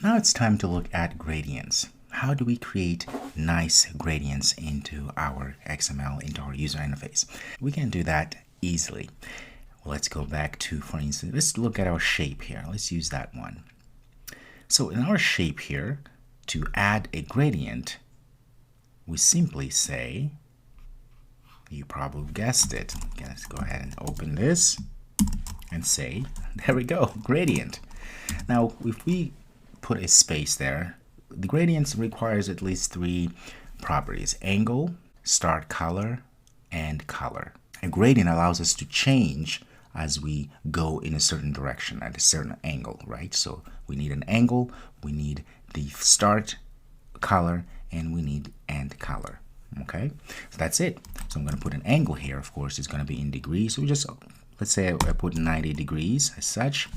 Now it's time to look at gradients. How do we create nice gradients into our XML, into our user interface? We can do that easily. Let's go back to, for instance, let's look at our shape here. Let's use that one. So in our shape here, to add a gradient, we simply say, you probably guessed it. Okay, let's go ahead and open this and say, there we go, gradient. Now, if we put a space there, the gradient requires at least three properties: angle, start color, and color. A gradient allows us to change as we go in a certain direction at a certain angle, right? So we need an angle, we need the start color, and we need end color. Okay, so that's it. So I'm going to put an angle here. Of course, it's going to be in degrees. So we just, let's say I put 90 degrees as such,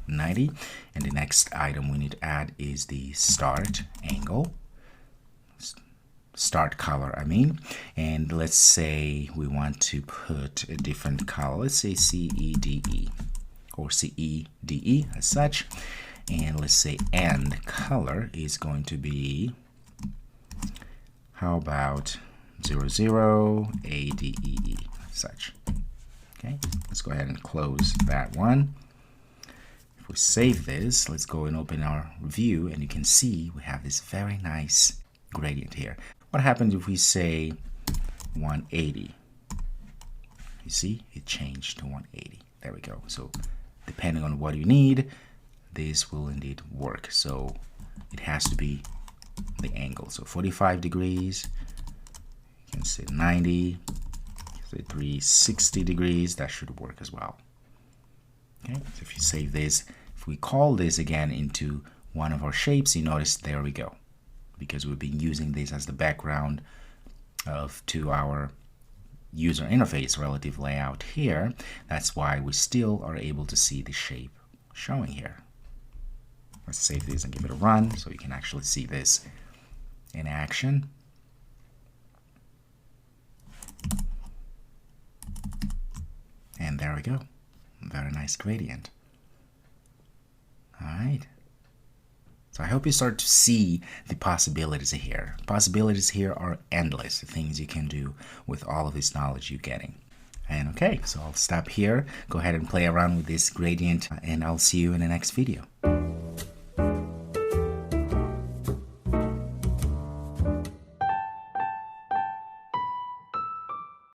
90. And the next item we need to add is the start angle, start color, I mean. And let's say we want to put a different color. Let's say CEDE or CEDE as such. And let's say end color is going to be, how about 00 ADEE as such. Okay, let's go ahead and close that one. If we save this, let's go and open our view, and you can see we have this very nice gradient here. What happens if we say 180? You see, it changed to 180. There we go. So depending on what you need, this will indeed work. So it has to be the angle. So 45 degrees, you can say 90, say 360 degrees, that should work as well. Okay, so if you save this, if we call this again into one of our shapes, you notice there we go. Because we've been using this as the background to our user interface relative layout here, that's why we still are able to see the shape showing here. Let's save this and give it a run so you can actually see this in action. And there we go. Very nice gradient. All right. So I hope you start to see the possibilities here. Possibilities here are endless, the things you can do with all of this knowledge you're getting. And okay, so I'll stop here. Go ahead and play around with this gradient, and I'll see you in the next video.